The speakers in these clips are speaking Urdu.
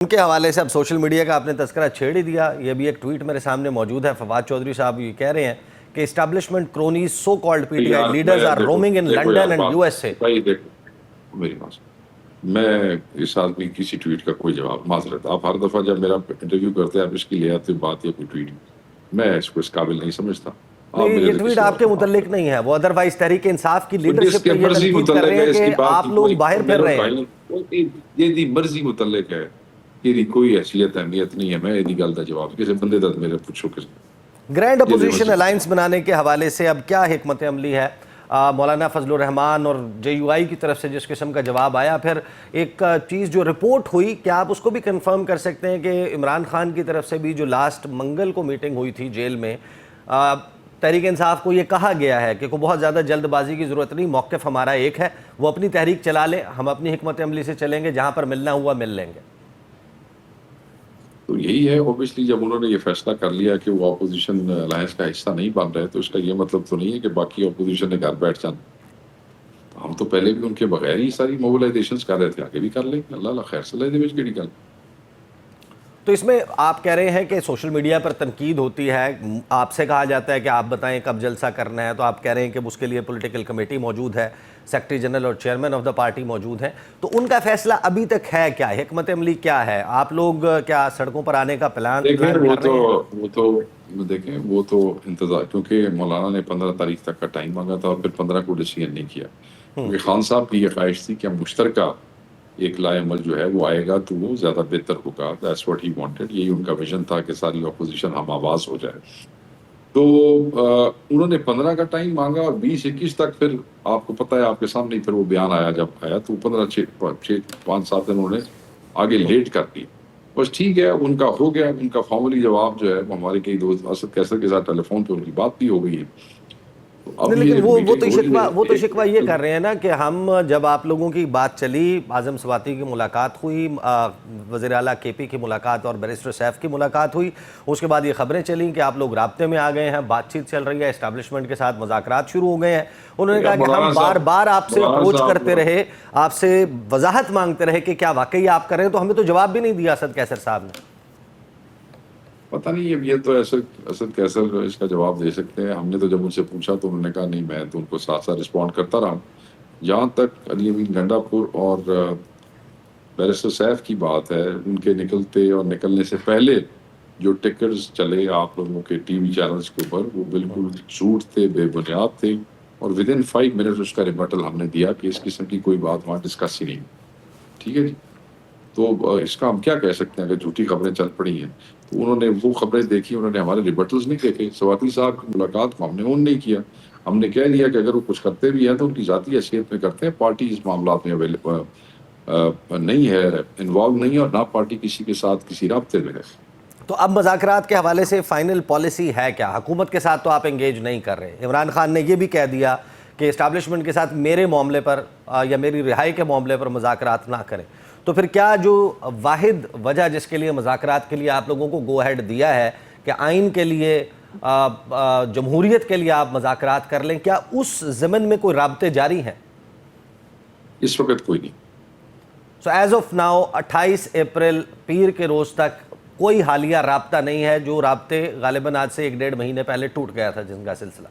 ان کے حوالے سے اب سوشل میڈیا کا آپ نے تذکرہ چھیڑ ہی دیا. یہ بھی ایک ٹویٹ میرے سامنے موجود ہے. فواد چودھری صاحب یہ کہہ رہے ہیں کہ establishment cronies so called P T I leaders are roaming in London and U S A. میری بات میں اس آدمی کسی ٹویٹ کا کوئی جواب معذرت. آپ ہر دفعہ جب میرا انٹرویو کرتے ہیں آپ اس کی لے آتے بات یا کوئی ٹویٹ, میں اس کو اس قابل نہیں سمجھتا. یہ ٹویٹ آپ کے متعلق نہیں ہے, وہ ادروائز تحریک انصاف کی لیڈرشپ پہ یہ تنقید کر رہے ہیں کہ آپ لوگ باہر پھر رہے ہیں. یہ دی مرضی متعلق ہے, یہ کوئی حیثیت اہمیت نہیں ہے. میں یہ گل کا جواب کسی بندے دا میرے پوچھو کسی. گرینڈ اپوزیشن الائنس بنانے کے حوالے سے اب کیا حکمت عملی ہے؟ مولانا فضل الرحمان اور جے یو آئی کی طرف سے جس قسم کا جواب آیا, پھر ایک چیز جو رپورٹ ہوئی, کیا آپ اس کو بھی کنفرم کر سکتے ہیں کہ عمران خان کی طرف سے بھی جو لاسٹ منگل کو میٹنگ ہوئی تھی جیل میں, تحریک انصاف کو یہ کہا گیا ہے کہ کوئی بہت زیادہ جلد بازی کی ضرورت نہیں, موقف ہمارا ایک ہے, وہ اپنی تحریک چلا لیں, ہم اپنی حکمت عملی سے چلیں گے, جہاں پر ملنا ہوا مل لیں گے. تو یہی ہے اوبیسلی جب انہوں نے یہ فیصلہ کر لیا کہ وہ اپوزیشن الائنس کا حصہ نہیں بن رہے, تو اس کا یہ مطلب تو نہیں ہے کہ باقی اپوزیشن نے گھر بیٹھ جانا. ہم تو پہلے بھی ان کے بغیر ہی ساری موبلائزیشنز کر رہے تھے, آگے بھی کر لیں. اللہ خیر صلاح دے کے نکل. تو اس میں آپ کہہ رہے ہیں کہ سوشل میڈیا پر تنقید ہوتی ہے, آپ سے کہا جاتا ہے کہ آپ بتائیں کب جلسہ کرنا ہے, تو آپ کہہ رہے ہیں کہ اس کے لیے پولیٹیکل کمیٹی موجود ہے, سیکرٹری جنرل اور چیئرمین آف دا پارٹی موجود ہیں, تو ان کا فیصلہ ابھی تک ہے کیا, حکمت عملی کیا ہے؟ آپ لوگ کیا سڑکوں پر آنے کا پلان کر رہے ہیں؟ دیکھیں وہ تو انتظار, کیونکہ مولانا نے 15 تاریخ تک کا ٹائم مانگا تھا اور پھر 15 کو ڈیسیژن نہیں کیا, کیونکہ خان صاحب کی یہ خواہش تھی کہ مشترکہ ایک لائے عمل جو ہے وہ آئے گا تو وہ زیادہ بہتر ہوگا. That's what he wanted. یہی ان کا ویژن تھا کہ ساری اپوزیشن ہم آواز ہو جائے. تو انہوں نے 15 کا ٹائم مانگا اور 20-21 تک پھر آپ کو پتہ ہے آپ کے سامنے پھر وہ بیان آیا, جب آیا تو 5-7 دن انہوں نے آگے لیٹ کر دی. بس ٹھیک ہے, ان کا ہو گیا. ان کا فارملی جواب جو ہے ہمارے کئی دوست اسد کیسر کے ساتھ ٹیلی فون پہ ان کی بات بھی ہو گئی ہے. لیکن وہ تو شکوہ یہ کر رہے ہیں نا کہ ہم جب آپ لوگوں کی بات چلی, اعظم سواتی کی ملاقات ہوئی, وزیر اعلیٰ کے پی کی ملاقات اور بیرسٹر سیف کی ملاقات ہوئی, اس کے بعد یہ خبریں چلیں کہ آپ لوگ رابطے میں آ گئے ہیں, بات چیت چل رہی ہے, اسٹیبلشمنٹ کے ساتھ مذاکرات شروع ہو گئے ہیں. انہوں نے کہا کہ ہم بار بار آپ سے اپروچ کرتے رہے, آپ سے وضاحت مانگتے رہے کہ کیا واقعی آپ کر رہے ہیں, تو ہمیں تو جواب بھی نہیں دیا اسد کیسر صاحب نے. پتہ نہیں, یہ تو اسد کیسر اس کا جواب دے سکتے ہیں. ہم نے تو جب ان سے پوچھا تو انہوں نے کہا نہیں, میں تو ان کو ساتھ ساتھ رسپونڈ کرتا رہا. جہاں تک علی امین گنڈا پور اور بیرسٹر سیف کی بات ہے, ان کے نکلتے اور نکلنے سے پہلے جو ٹکرز چلے آپ لوگوں کے ٹی وی چینلز کے اوپر, وہ بالکل جھوٹ تھے, بے بنیاد تھے, اور ودن 5 منٹ اس کا ریبٹل ہم نے دیا کہ اس قسم کی کوئی بات وہاں ڈسکس ہی نہیں. ٹھیک ہے جی, تو اس کا ہم کیا کہہ سکتے ہیں اگر جھوٹی خبریں چل پڑی ہیں. تو انہوں نے وہ خبریں دیکھی, انہوں نے ہمارے ریبٹلز نہیں دیکھے. سواتی صاحب کی ملاقات کو ہم نے اون نہیں کیا. ہم نے کہہ دیا کہ اگر وہ کچھ کرتے بھی ہیں تو ان کی ذاتی حیثیت میں کرتے ہیں, پارٹی اس معاملات میں نہیں ہے, انوالو نہیں ہے, اور نہ پارٹی کسی کے ساتھ کسی رابطے میں ہے. تو اب مذاکرات کے حوالے سے فائنل پالیسی ہے کیا؟ حکومت کے ساتھ تو آپ انگیج نہیں کر رہے. عمران خان نے یہ بھی کہہ دیا کہ اسٹیبلشمنٹ کے ساتھ میرے معاملے پر یا میری رہائی کے معاملے پر مذاکرات نہ کریں. تو پھر کیا جو واحد وجہ جس کے لیے مذاکرات کے لیے آپ لوگوں کو گو ہیڈ دیا ہے کہ آئین کے لیے, جمہوریت کے لیے آپ مذاکرات کر لیں, کیا اس ضمن میں کوئی رابطے جاری ہیں؟ اس وقت کوئی نہیں. So as of now 28 April پیر کے روز تک کوئی حالیہ رابطہ نہیں ہے, جو رابطے غالباً آج سے 1-1.5 مہینے پہلے ٹوٹ گیا تھا جن کا سلسلہ.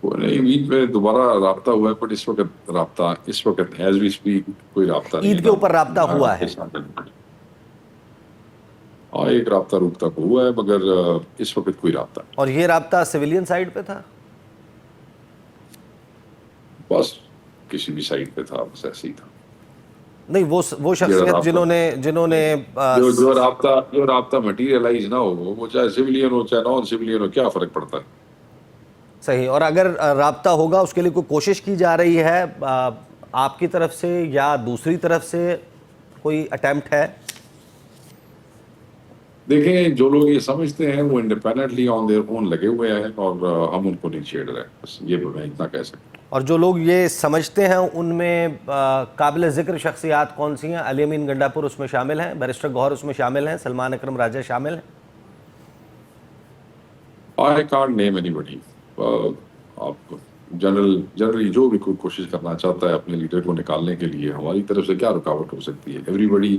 نہیں, عید میں دوبارہ رابطہ ہوا ہے, بٹ اس وقت رابطہ اس وقت ایز وی اسپیک کوئی رابطہ نہیں. عید کے اوپر رابطہ ہوا ہے؟ ہاں, ایک رابطہ روک تک ہوا ہے, مگر اس وقت کوئی رابطہ نہیں. اور یہ رابطہ سویلین سائٹ پہ تھا؟ بس کسی بھی سائٹ پہ تھا, بس ایسے ہی تھا. نہیں, وہ شخصیت جنہوں نے جو رابطہ مٹیریلائز نہ ہو, وہ چاہے سویلین ہو چاہے نان سویلین ہو, کیا فرق پڑتا ہے. صحیح. اور اگر رابطہ ہوگا اس کے لیے کوئی کوشش کی جا رہی ہے آپ کی طرف سے یا دوسری طرف سے, کوئی اٹیمپٹ ہے؟ دیکھیں, جو لوگ یہ سمجھتے ہیں وہ انڈیپینڈنٹلی آن دیئر اون لگے ہوئے ہیں, اور ہم ان کو نہیں چھیڑ رہے. بس یہ میں اتنا کہہ سکتا ہوں. اور جو لوگ یہ سمجھتے ہیں ان میں قابل ذکر شخصیات کون سی ہیں؟ علی امین گنڈا پور اس میں شامل ہیں, بیرسٹر گوہر اس میں شامل ہیں, سلمان اکرم راجہ شامل ہیں. I can't name anybody. آپ جنرلی جو بھی کوئی کوشش کرنا چاہتا ہے اپنے لیڈر کو نکالنے کے لیے, ہماری طرف سے کیا رکاوٹ ہو سکتی ہے؟ ایوری بڈی